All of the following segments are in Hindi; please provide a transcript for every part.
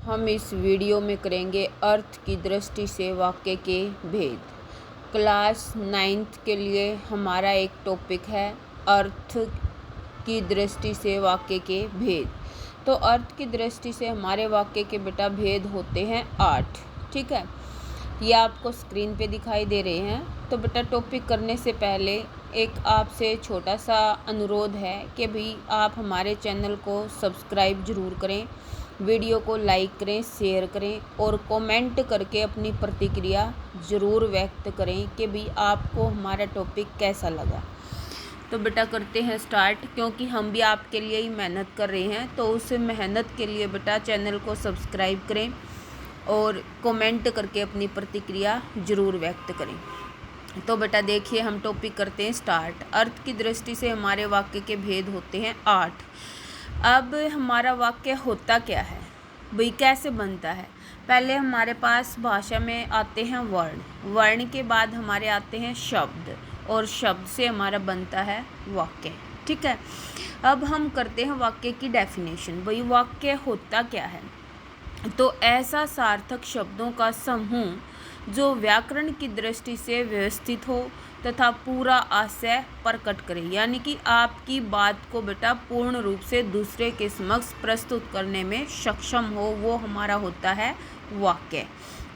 हम इस वीडियो में करेंगे अर्थ की दृष्टि से वाक्य के भेद। क्लास 9th के लिए हमारा एक टॉपिक है अर्थ की दृष्टि से वाक्य के भेद। तो अर्थ की दृष्टि से हमारे वाक्य के बेटा भेद होते हैं 8। ठीक है, ये आपको स्क्रीन पे दिखाई दे रहे हैं। तो बेटा टॉपिक करने से पहले एक आपसे छोटा सा अनुरोध है कि भी आप हमारे चैनल को सब्सक्राइब ज़रूर करें, वीडियो को लाइक करें, शेयर करें और कमेंट करके अपनी प्रतिक्रिया ज़रूर व्यक्त करें कि भी आपको हमारा टॉपिक कैसा लगा। तो बेटा करते हैं स्टार्ट, क्योंकि हम भी आपके लिए ही मेहनत कर रहे हैं। तो उस मेहनत के लिए बेटा चैनल को सब्सक्राइब करें और कमेंट करके अपनी प्रतिक्रिया ज़रूर व्यक्त करें। तो बेटा देखिए, हम टॉपिक करते हैं स्टार्ट। अर्थ की दृष्टि से हमारे वाक्य के भेद होते हैं 8। अब हमारा वाक्य होता क्या है भाई, कैसे बनता है? पहले हमारे पास भाषा में आते हैं वर्ण, वर्ण के बाद हमारे आते हैं शब्द और शब्द से हमारा बनता है वाक्य। ठीक है, अब हम करते हैं वाक्य की डेफिनेशन। भाई वाक्य होता क्या है? तो ऐसा सार्थक शब्दों का समूह जो व्याकरण की दृष्टि से व्यवस्थित हो तथा पूरा आशय प्रकट करे, यानी कि आपकी बात को बेटा पूर्ण रूप से दूसरे के समक्ष प्रस्तुत करने में सक्षम हो, वो हमारा होता है वाक्य।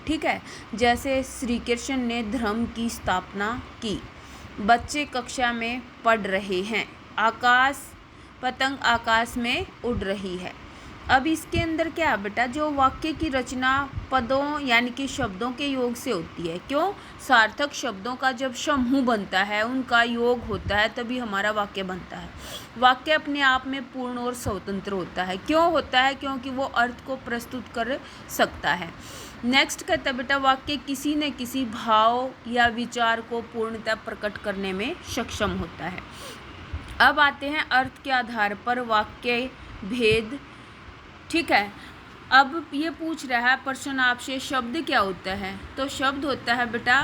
ठीक है, जैसे श्री कृष्ण ने धर्म की स्थापना की, बच्चे कक्षा में पढ़ रहे हैं, पतंग आकाश में उड़ रही है। अब इसके अंदर क्या है बेटा, जो वाक्य की रचना पदों यानी कि शब्दों के योग से होती है। क्यों? सार्थक शब्दों का जब समूह बनता है, उनका योग होता है, तभी हमारा वाक्य बनता है। वाक्य अपने आप में पूर्ण और स्वतंत्र होता है। क्यों होता है? क्योंकि वो अर्थ को प्रस्तुत कर सकता है। नेक्स्ट कहता है बेटा, वाक्य किसी न किसी भाव या विचार को पूर्णतः प्रकट करने में सक्षम होता है। अब आते हैं अर्थ के आधार पर वाक्य भेद। ठीक है, अब ये पूछ रहा है प्रश्न आपसे, शब्द क्या होता है? तो शब्द होता है बेटा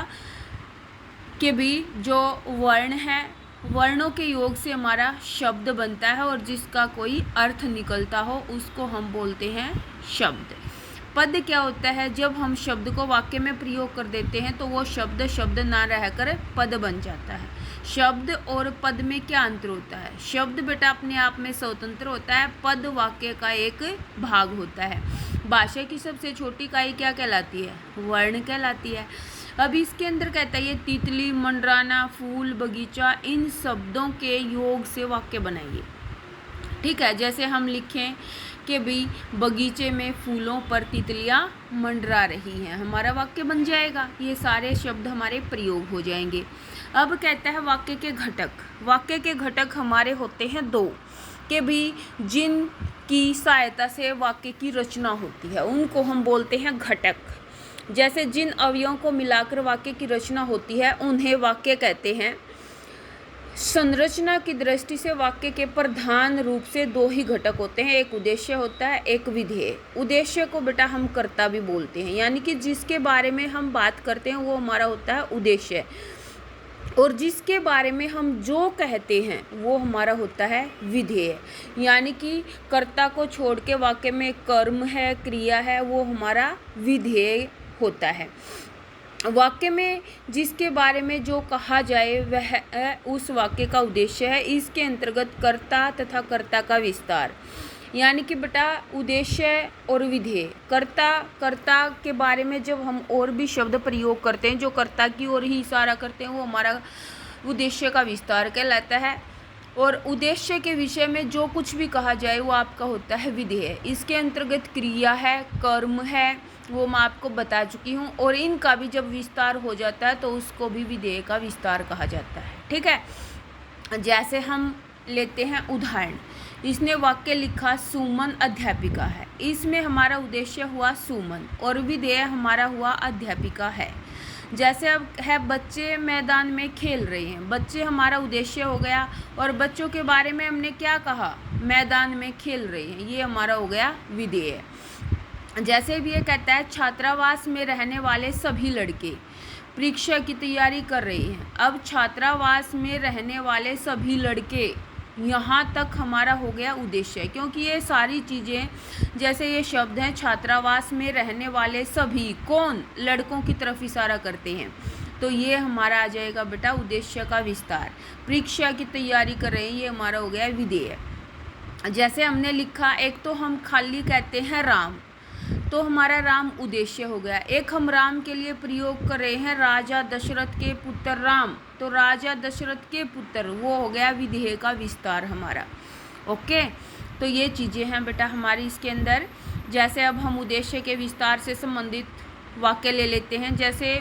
कि भी जो वर्ण है, वर्णों के योग से हमारा शब्द बनता है और जिसका कोई अर्थ निकलता हो उसको हम बोलते हैं शब्द। पद क्या होता है? जब हम शब्द को वाक्य में प्रयोग कर देते हैं तो वो शब्द शब्द ना रहकर पद बन जाता है। शब्द और पद में क्या अंतर होता है? शब्द बेटा अपने आप में स्वतंत्र होता है, पद वाक्य का एक भाग होता है। भाषा की सबसे छोटी इकाई क्या कहलाती है? वर्ण कहलाती है। अब इसके अंदर कहता है ये तितली, मंडराना, फूल, बगीचा, इन शब्दों के योग से वाक्य बनाइए। ठीक है, जैसे हम लिखें कि भी बगीचे में फूलों पर तितलियां मंडरा रही हैं, हमारा वाक्य बन जाएगा। ये सारे शब्द हमारे प्रयोग हो जाएंगे। अब कहता है वाक्य के घटक। वाक्य के घटक हमारे होते हैं 2 कि भी जिन की सहायता से वाक्य की रचना होती है उनको हम बोलते हैं घटक। जैसे जिन अवयवों को मिलाकर वाक्य की रचना होती है उन्हें वाक्य कहते हैं। संरचना की दृष्टि से वाक्य के प्रधान रूप से 2 ही घटक होते हैं, एक उद्देश्य होता है, एक विधेय। उद्देश्य को बेटा हम कर्ता भी बोलते हैं, यानी कि जिसके बारे में हम बात करते हैं वो हमारा होता है उद्देश्य, और जिसके बारे में हम जो कहते हैं वो हमारा होता है विधेय। यानी कि कर्ता को छोड़ के वाक्य में कर्म है, क्रिया है, वो हमारा विधेय होता है। वाक्य में जिसके बारे में जो कहा जाए वह उस वाक्य का उद्देश्य है। इसके अंतर्गत कर्ता तथा कर्ता का विस्तार, यानी कि बेटा उद्देश्य और विधेय। कर्ता के बारे में जब हम और भी शब्द प्रयोग करते हैं जो कर्ता की ओर ही इशारा करते हैं वो हमारा उद्देश्य का विस्तार कहलाता है। और उद्देश्य के विषय में जो कुछ भी कहा जाए वो आपका होता है विधेय। इसके अंतर्गत क्रिया है, कर्म है, वो मैं आपको बता चुकी हूँ, और इनका भी जब विस्तार हो जाता है तो उसको भी विधेय का विस्तार कहा जाता है। ठीक है, जैसे हम लेते हैं उदाहरण, इसने वाक्य लिखा सुमन अध्यापिका है। इसमें हमारा उद्देश्य हुआ सुमन और विधेय हमारा हुआ अध्यापिका है। जैसे अब है बच्चे मैदान में खेल रहे हैं, बच्चे हमारा उद्देश्य हो गया, और बच्चों के बारे में हमने क्या कहा? मैदान में खेल रहे हैं, ये हमारा हो गया विधेय। जैसे भी ये कहता है छात्रावास में रहने वाले सभी लड़के परीक्षा की तैयारी कर रहे हैं। अब छात्रावास में रहने वाले सभी लड़के यहाँ तक हमारा हो गया उद्देश्य, क्योंकि ये सारी चीज़ें, जैसे ये शब्द हैं छात्रावास में रहने वाले सभी, कौन, लड़कों की तरफ इशारा करते हैं, तो ये हमारा आ जाएगा बेटा उद्देश्य का विस्तार। परीक्षा की तैयारी कर रहे हैं, ये हमारा हो गया विधेय। जैसे हमने लिखा, एक तो हम खाली कहते हैं राम, तो हमारा राम उद्देश्य हो गया। एक हम राम के लिए प्रयोग कर रहे हैं राजा दशरथ के पुत्र राम, तो राजा दशरथ के पुत्र, वो हो गया विधेय का विस्तार हमारा। ओके, तो ये चीज़ें हैं बेटा हमारी इसके अंदर। जैसे अब हम उद्देश्य के विस्तार से संबंधित वाक्य ले लेते हैं। जैसे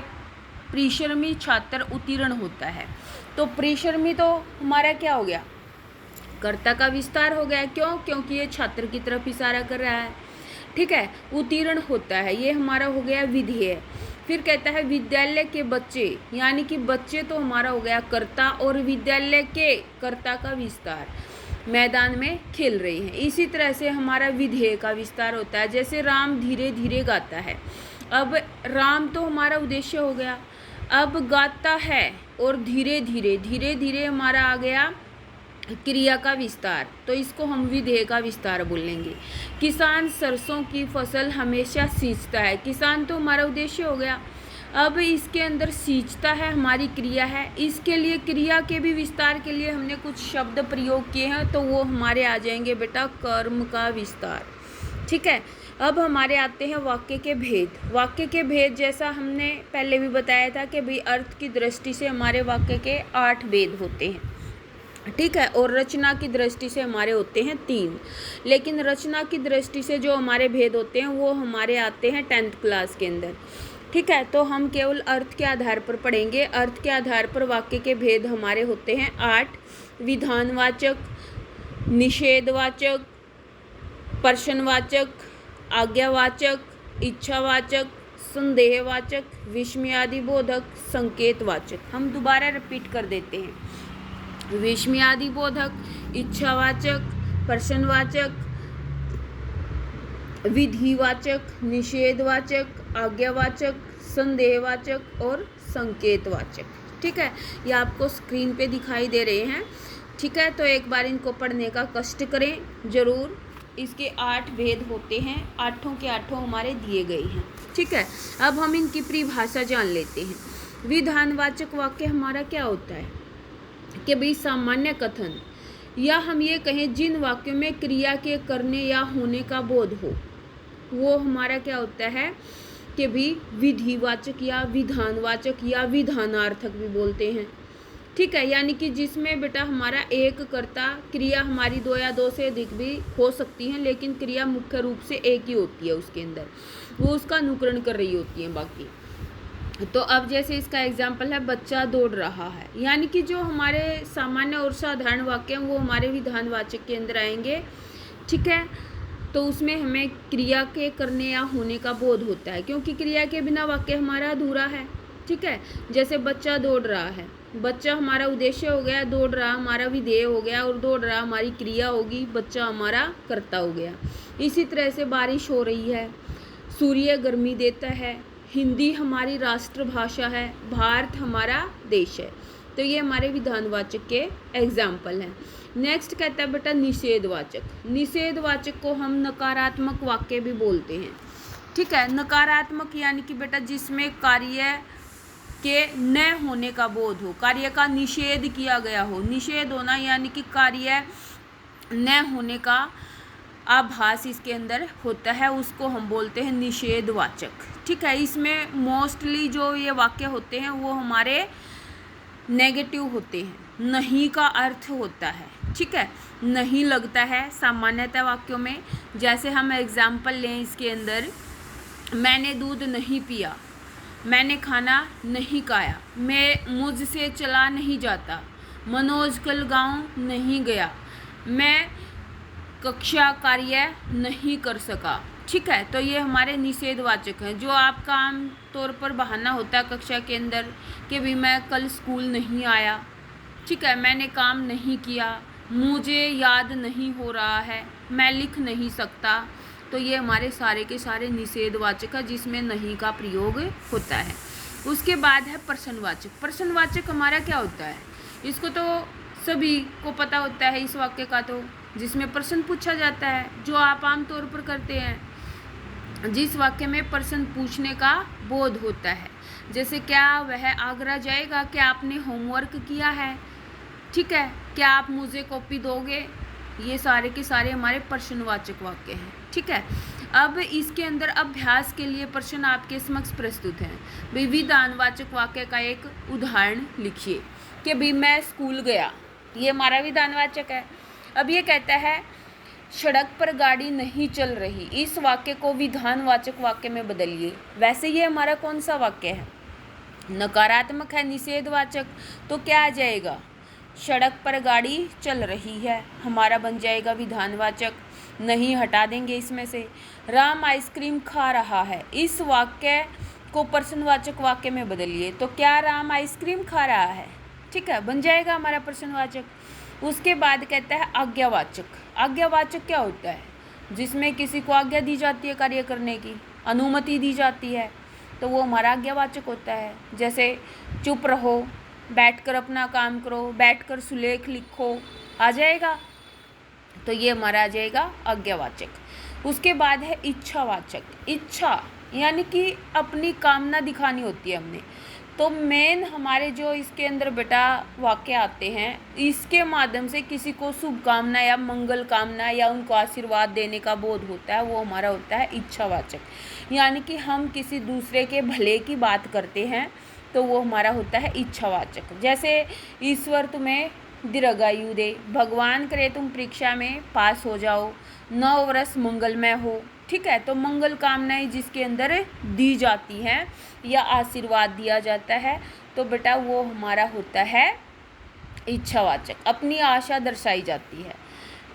परिश्रमी छात्र उत्तीर्ण होता है, तो परिश्रमी तो हमारा क्या हो गया, कर्ता का विस्तार हो गया। क्यों? क्योंकि ये छात्र की तरफ इशारा कर रहा है। ठीक है, उत्तीर्ण होता है, ये हमारा हो गया विधेय। फिर कहता है विद्यालय के बच्चे, यानी कि बच्चे तो हमारा हो गया कर्ता, और विद्यालय के कर्ता का विस्तार, मैदान में खेल रहे हैं। इसी तरह से हमारा विधेय का विस्तार होता है। जैसे राम धीरे धीरे गाता है, अब राम तो हमारा उद्देश्य हो गया, अब गाता है और धीरे धीरे, धीरे धीरे हमारा आ गया क्रिया का विस्तार, तो इसको हम विधेय का विस्तार बोलेंगे। किसान सरसों की फसल हमेशा सींचता है, किसान तो हमारा उद्देश्य हो गया, अब इसके अंदर सींचता है हमारी क्रिया है। इसके लिए क्रिया के भी विस्तार के लिए हमने कुछ शब्द प्रयोग किए हैं, तो वो हमारे आ जाएंगे बेटा कर्म का विस्तार। ठीक है, अब हमारे आते हैं वाक्य के भेद। वाक्य के भेद जैसा हमने पहले भी बताया था कि भाई अर्थ की दृष्टि से हमारे वाक्य के 8 भेद होते हैं। ठीक है, और रचना की दृष्टि से हमारे होते हैं 3, लेकिन रचना की दृष्टि से जो हमारे भेद होते हैं वो हमारे आते हैं 10th क्लास के अंदर। ठीक है, तो हम केवल अर्थ के आधार पर पढ़ेंगे। अर्थ के आधार पर वाक्य के भेद हमारे होते हैं 8। विधानवाचक, निषेधवाचक, प्रश्नवाचक, आज्ञावाचक, इच्छावाचक, संदेहवाचक, विस्मयादिबोधक, संकेतवाचक। हम दोबारा रिपीट कर देते हैं। विस्मयादिबोधक, इच्छावाचक, प्रश्नवाचक, विधिवाचक, निषेधवाचक, आज्ञावाचक, संदेहवाचक और संकेतवाचक। ठीक है, ये आपको स्क्रीन पे दिखाई दे रहे हैं। ठीक है, तो एक बार इनको पढ़ने का कष्ट करें जरूर। इसके 8 भेद होते हैं, 8 के 8 हमारे दिए गए हैं। ठीक है, अब हम इनकी परिभाषा जान लेते हैं। विधानवाचक वाक्य हमारा क्या होता है कि भाई सामान्य कथन, या हम ये कहें जिन वाक्यों में क्रिया के करने या होने का बोध हो, वो हमारा क्या होता है कि भाई विधिवाचक या विधानवाचक या विधानार्थक भी बोलते हैं। ठीक है, यानी कि जिसमें बेटा हमारा एक कर्ता, क्रिया हमारी 2 या 2 से अधिक भी हो सकती हैं, लेकिन क्रिया मुख्य रूप से एक ही होती है उसके अंदर, वो उसका अनुकरण कर रही होती है बाकी। तो अब जैसे इसका एग्जाम्पल है बच्चा दौड़ रहा है, यानी कि जो हमारे सामान्य और साधारण वाक्य हैं वो हमारे विधानवाचक के अंदर आएंगे। ठीक है, तो उसमें हमें क्रिया के करने या होने का बोध होता है, क्योंकि क्रिया के बिना वाक्य हमारा अधूरा है। ठीक है, जैसे बच्चा दौड़ रहा है, बच्चा हमारा उद्देश्य हो गया, दौड़ रहा हमारा विधेय हो गया, और दौड़ रहा हमारी क्रिया होगी, बच्चा हमारा कर्ता हो गया। इसी तरह से बारिश हो रही है, सूर्य गर्मी देता है, हिंदी हमारी राष्ट्रभाषा है, भारत हमारा देश है। तो ये हमारे विधानवाचक के एग्जाम्पल हैं। नेक्स्ट कहता है बेटा निषेधवाचक। निषेधवाचक को हम नकारात्मक वाक्य भी बोलते हैं। ठीक है, नकारात्मक यानी कि बेटा जिसमें कार्य के न होने का बोध हो, कार्य का निषेध किया गया हो। निषेध होना यानी कि कार्य न होने का आभास इसके अंदर होता है, उसको हम बोलते हैं निषेधवाचक। ठीक है, इसमें मोस्टली जो ये वाक्य होते हैं वो हमारे नेगेटिव होते हैं, नहीं का अर्थ होता है। ठीक है, नहीं लगता है सामान्यतः वाक्यों में। जैसे हम एग्जाम्पल लें इसके अंदर, मैंने दूध नहीं पिया, मैंने खाना नहीं खाया, मैं मुझसे चला नहीं जाता, मनोज कल गाँव नहीं गया, मैं कक्षा कार्य नहीं कर सका। ठीक है, तो ये हमारे निषेधवाचक हैं, जो आपका आम तौर पर बहाना होता है कक्षा के अंदर कि भाई मैं कल स्कूल नहीं आया। ठीक है, मैंने काम नहीं किया, मुझे याद नहीं हो रहा है, मैं लिख नहीं सकता। तो ये हमारे सारे के सारे निषेधवाचक है जिसमें नहीं का प्रयोग होता है। उसके बाद है प्रश्नवाचक। प्रश्नवाचक हमारा क्या होता है, इसको तो सभी को पता होता है इस वाक्य का, तो जिसमें प्रश्न पूछा जाता है, जो आप आम तौर पर करते हैं, जिस वाक्य में प्रश्न पूछने का बोध होता है। जैसे क्या वह आगरा जाएगा, क्या आपने होमवर्क किया है, ठीक है, क्या आप मुझे कॉपी दोगे, ये सारे के सारे हमारे प्रश्नवाचक वाक्य हैं, ठीक है। अब इसके अंदर अभ्यास के लिए प्रश्न आपके समक्ष प्रस्तुत हैं। भाई विधानवाचक वाक्य का एक उदाहरण लिखिए कि भाई मैं स्कूल गया, ये हमारा विधानवाचक है। अब ये कहता है सड़क पर गाड़ी नहीं चल रही, इस वाक्य को विधानवाचक वाक्य में बदलिए। वैसे ये हमारा कौन सा वाक्य है, नकारात्मक है, निषेधवाचक, तो क्या आ जाएगा, सड़क पर गाड़ी चल रही है, हमारा बन जाएगा विधानवाचक, नहीं हटा देंगे इसमें से। राम आइसक्रीम खा रहा है, इस वाक्य को प्रश्नवाचक वाक्य में बदलिए, तो क्या राम आइसक्रीम खा रहा है, ठीक है, बन जाएगा हमारा प्रश्नवाचक। उसके बाद कहता है आज्ञावाचक। आज्ञावाचक क्या होता है, जिसमें किसी को आज्ञा दी जाती है कार्य करने की, अनुमति दी जाती है, तो वो हमारा आज्ञावाचक होता है। जैसे चुप रहो, बैठकर अपना काम करो, बैठकर सुलेख लिखो, आ जाएगा, तो ये हमारा आ जाएगा आज्ञावाचक। उसके बाद है इच्छावाचक। इच्छा यानी कि अपनी कामना दिखानी होती है हमने, तो मेन हमारे जो इसके अंदर बेटा वाक्य आते हैं, इसके माध्यम से किसी को शुभकामना या मंगल कामना या उनको आशीर्वाद देने का बोध होता है, वो हमारा होता है इच्छावाचक। यानी कि हम किसी दूसरे के भले की बात करते हैं, तो वो हमारा होता है इच्छावाचक। जैसे ईश्वर तुम्हें दीर्घायु दे, भगवान करे तुम परीक्षा में पास हो जाओ, 9 वर्ष मंगलमय हो, ठीक है, तो मंगल कामनाएं जिसके अंदर दी जाती हैं या आशीर्वाद दिया जाता है, तो बेटा वो हमारा होता है इच्छावाचक, अपनी आशा दर्शाई जाती है।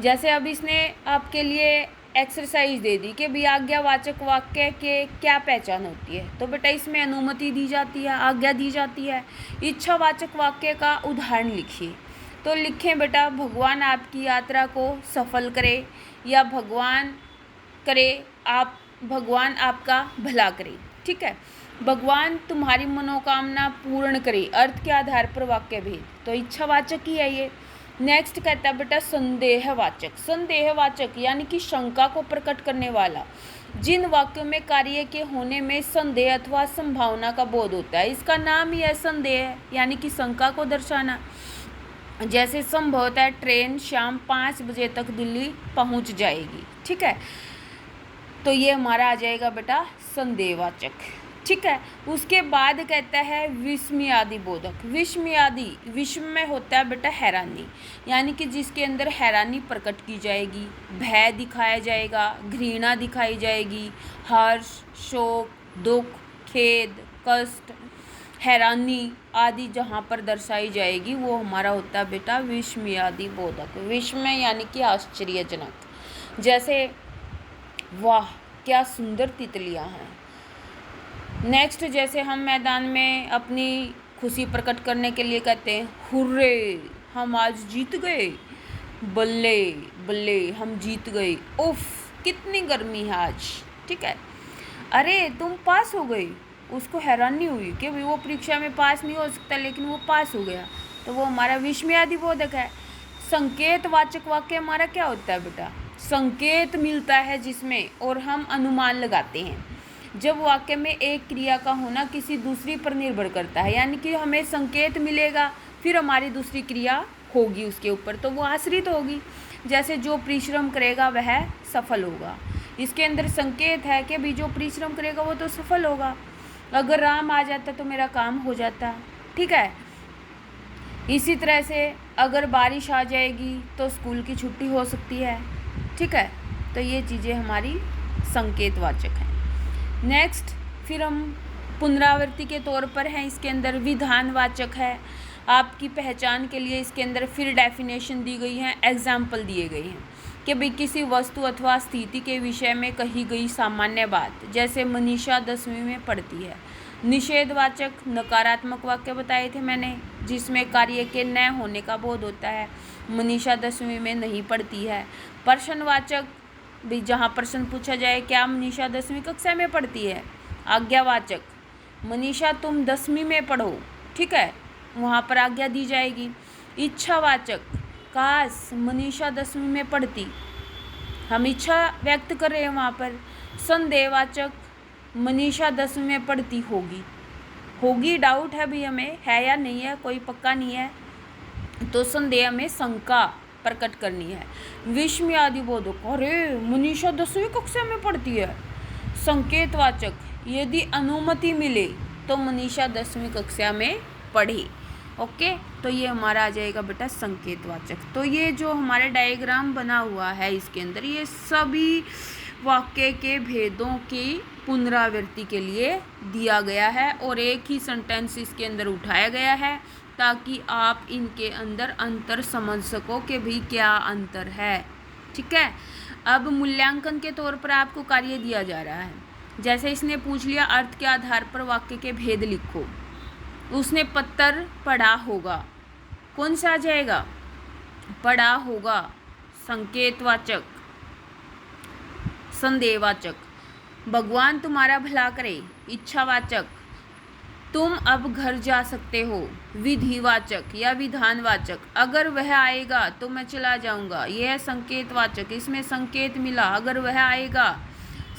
जैसे अब इसने आपके लिए एक्सरसाइज दे दी कि भी आज्ञावाचक वाक्य के क्या पहचान होती है, तो बेटा इसमें अनुमति दी जाती है, आज्ञा दी जाती है। इच्छावाचक वाक्य का उदाहरण लिखिए, तो लिखें बेटा भगवान आपकी यात्रा को सफल करे, या भगवान आपका भला करे, ठीक है, भगवान तुम्हारी मनोकामना पूर्ण करे, अर्थ के आधार पर वाक्य भेद, तो इच्छावाचक ही है ये। नेक्स्ट कहता है बेटा संदेहवाचक। संदेहवाचक यानी कि शंका को प्रकट करने वाला, जिन वाक्यों में कार्य के होने में संदेह अथवा संभावना का बोध होता है, इसका नाम ही है संदेह, यानी कि शंका को दर्शाना। जैसे संभवतः ट्रेन शाम 5 बजे तक दिल्ली पहुंच जाएगी, ठीक है, तो ये हमारा आ जाएगा बेटा संदेहवाचक, ठीक है। उसके बाद कहता है विस्मयादि बोधक। विस्मयादि, विस्मय होता है बेटा हैरानी, यानी कि जिसके अंदर हैरानी प्रकट की जाएगी, भय दिखाया जाएगा, घृणा दिखाई जाएगी, हर्ष, शोक, दुख, खेद, कष्ट, हैरानी आदि जहाँ पर दर्शाई जाएगी, वो हमारा होता है बेटा विस्मयादि बोधक। विस्मय यानी कि आश्चर्यजनक। जैसे वाह क्या सुंदर तितलियाँ हैं। नेक्स्ट, जैसे हम मैदान में अपनी खुशी प्रकट करने के लिए कहते हैं हुर्रे हम आज जीत गए, बल्ले बल्ले हम जीत गए, उफ कितनी गर्मी है आज, ठीक है, अरे तुम पास हो गई, उसको हैरानी हुई कि भाई वो परीक्षा में पास नहीं हो सकता, लेकिन वो पास हो गया, तो वो हमारा विस्मयादि बोधक है। संकेतवाचक वाक्य हमारा क्या होता है बेटा, संकेत मिलता है जिसमें और हम अनुमान लगाते हैं। जब वाक्य में एक क्रिया का होना किसी दूसरी पर निर्भर करता है, यानी कि हमें संकेत मिलेगा फिर हमारी दूसरी क्रिया होगी उसके ऊपर, तो वो आश्रित होगी। जैसे जो परिश्रम करेगा वह सफल होगा, इसके अंदर संकेत है कि भी जो परिश्रम करेगा वो तो सफल होगा। अगर राम आ जाता तो मेरा काम हो जाता, ठीक है। इसी तरह से अगर बारिश आ जाएगी तो स्कूल की छुट्टी हो सकती है, ठीक है, तो ये चीज़ें हमारी संकेतवाचक हैं। नेक्स्ट, फिर हम पुनरावृत्ति के तौर पर हैं, इसके अंदर विधानवाचक है। आपकी पहचान के लिए इसके अंदर फिर डेफिनेशन दी गई है, एग्जाम्पल दिए गए हैं कि भाई किसी वस्तु अथवा स्थिति के विषय में कही गई सामान्य बात, जैसे मनीषा 10वीं में पढ़ती है। निषेधवाचक नकारात्मक वाक्य बताए थे मैंने, जिसमें कार्य के न होने का बोध होता है, मनीषा 10वीं में नहीं पढ़ती है। प्रश्नवाचक, भी जहाँ प्रश्न पूछा जाए क्या मनीषा 10वीं कक्षा में पढ़ती है। आज्ञावाचक, मनीषा तुम 10वीं में पढ़ो, ठीक है, वहाँ पर आज्ञा दी जाएगी। इच्छावाचक, काश मनीषा 10वीं में पढ़ती, हम इच्छा व्यक्त कर रहे हैं वहाँ पर। संदेहवाचक, मनीषा 10वीं में पढ़ती होगी, डाउट है भी हमें, है या नहीं है, कोई पक्का नहीं है, तो संदेह में शंका प्रकट करनी है। विस्मयादि बोधक, अरे मनीषा 10वीं कक्षा में पढ़ती है। संकेतवाचक, यदि अनुमति मिले तो मनीषा 10वीं कक्षा में पढ़े। ओके, तो ये हमारा आ जाएगा बेटा संकेतवाचक। तो ये जो हमारे डायग्राम बना हुआ है इसके अंदर, ये सभी वाक्य के भेदों की पुनरावृत्ति के लिए दिया गया है और एक ही सेंटेंस इसके अंदर उठाया गया है ताकि आप इनके अंदर अंतर समझ सको कि भी क्या अंतर है। ठीक है, अब मूल्यांकन के तौर पर आपको कार्य दिया जा रहा है। जैसे इसने पूछ लिया अर्थ के आधार पर वाक्य के भेद लिखो, उसने पत्र पढ़ा होगा, कौन सा आ जाएगा? पढ़ा होगा। संकेतवाचक, संदेहवाचक, भगवान तुम्हारा भला करे। इच्छावाचक, तुम अब घर जा सकते हो। विधिवाचक या विधानवाचक, अगर वह आएगा तो मैं चला जाऊंगा। यह संकेतवाचक, इसमें संकेत मिला, अगर वह आएगा।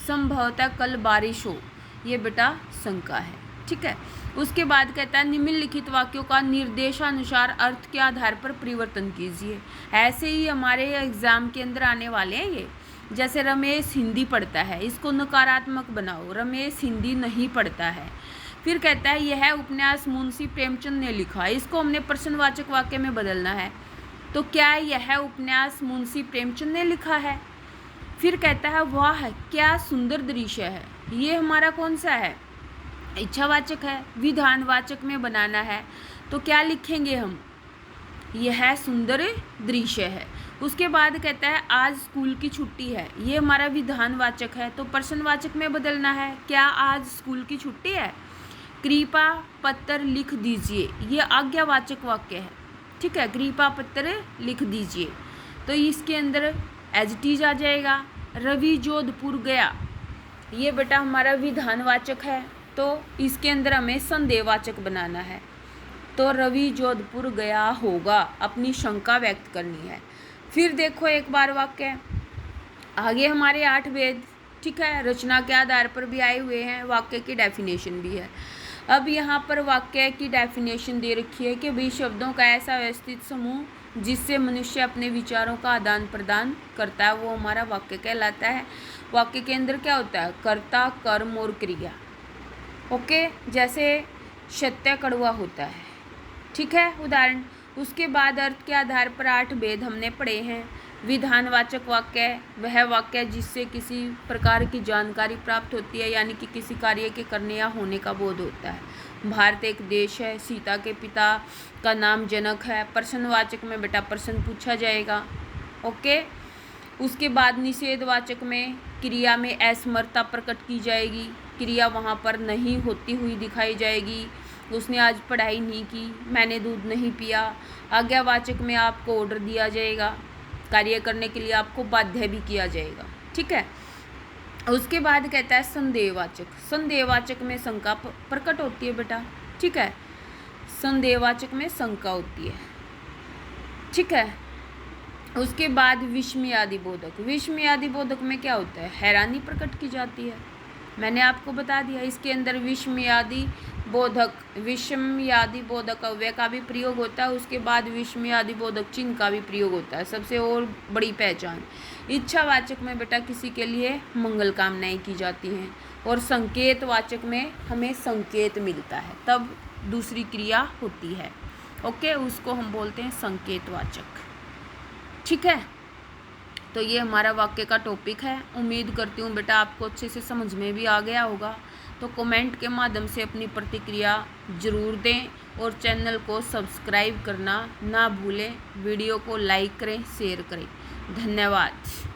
संभवतः कल बारिश हो, ये बेटा शंका है। ठीक है, उसके बाद कहता है निम्नलिखित वाक्यों का निर्देशानुसार अर्थ के आधार पर परिवर्तन कीजिए। ऐसे ही हमारे एग्जाम के अंदर आने वाले हैं ये। जैसे रमेश हिंदी पढ़ता है, इसको नकारात्मक बनाओ, रमेश हिंदी नहीं पढ़ता है। फिर कहता है यह उपन्यास मुंशी प्रेमचंद ने लिखा, इसको हमने प्रश्नवाचक वाक्य में बदलना है। तो क्या यह उपन्यास मुंशी प्रेमचंद ने लिखा है? फिर कहता है वाह क्या सुंदर दृश्य है, ये हमारा कौन सा है? इच्छावाचक है। विधानवाचक में बनाना है तो क्या लिखेंगे हम? यह सुंदर दृश्य है। उसके बाद कहता है आज स्कूल की छुट्टी है, ये हमारा विधानवाचक है तो प्रश्नवाचक में बदलना है, क्या आज स्कूल की छुट्टी है? कृपा पत्र लिख दीजिए, ये आज्ञावाचक वाक्य है। ठीक है, कृपा पत्र लिख दीजिए, तो इसके अंदर एज इट इज आ जाएगा। रवि जोधपुर गया, ये बेटा हमारा विधानवाचक है तो इसके अंदर हमें संदेहवाचक बनाना है। तो रवि जोधपुर गया होगा, अपनी शंका व्यक्त करनी है। फिर देखो एक बार वाक्य आगे हमारे 8 भेद। ठीक है, रचना के आधार पर भी आए हुए हैं, वाक्य की डेफिनेशन भी है। अब यहाँ पर वाक्य की डेफिनेशन दे रखी है कि भी शब्दों का ऐसा व्यवस्थित समूह जिससे मनुष्य अपने विचारों का आदान प्रदान करता है, वो हमारा वाक्य कहलाता है। वाक्य के अंदर क्या होता है? कर्ता, कर्म और क्रिया। ओके, जैसे सत्य कड़वा होता है। ठीक है, उदाहरण। उसके बाद अर्थ के आधार पर 8 भेद हमने पढ़े हैं। विधानवाचक वाक्य वह वाक्य जिससे किसी प्रकार की जानकारी प्राप्त होती है, यानी कि किसी कार्य के करने या होने का बोध होता है। भारत एक देश है, सीता के पिता का नाम जनक है। प्रश्नवाचक में बेटा प्रश्न पूछा जाएगा। ओके, उसके बाद निषेधवाचक में क्रिया में असमर्थता प्रकट की जाएगी, क्रिया वहाँ पर नहीं होती हुई दिखाई जाएगी। उसने आज पढ़ाई नहीं की, मैंने दूध नहीं पिया। आज्ञावाचक में आपको ऑर्डर दिया जाएगा, कार्य करने के लिए आपको बाध्य भी किया जाएगा। ठीक है, उसके बाद कहता है संदेहवाचक। संदेहवाचक में शंका प्रकट होती है बेटा। ठीक है, संदेहवाचक में शंका होती है। ठीक है, उसके बाद विस्मयादि बोधक। विस्मयादि बोधक में क्या होता है? हैरानी प्रकट की जाती है। मैंने आपको बता दिया इसके अंदर विस्मयादि बोधक अव्यय का भी प्रयोग होता है। उसके बाद विस्मयादि बोधक चिन्ह का भी प्रयोग होता है। सबसे और बड़ी पहचान। इच्छावाचक में बेटा किसी के लिए मंगल कामनाएं की जाती हैं और संकेतवाचक में हमें संकेत मिलता है, तब दूसरी क्रिया होती है। ओके, उसको हम बोलते हैं संकेतवाचक। ठीक है, तो ये हमारा वाक्य का टॉपिक है। उम्मीद करती हूँ बेटा आपको अच्छे से समझ में भी आ गया होगा। तो कमेंट के माध्यम से अपनी प्रतिक्रिया ज़रूर दें और चैनल को सब्सक्राइब करना ना भूलें। वीडियो को लाइक करें, शेयर करें। धन्यवाद।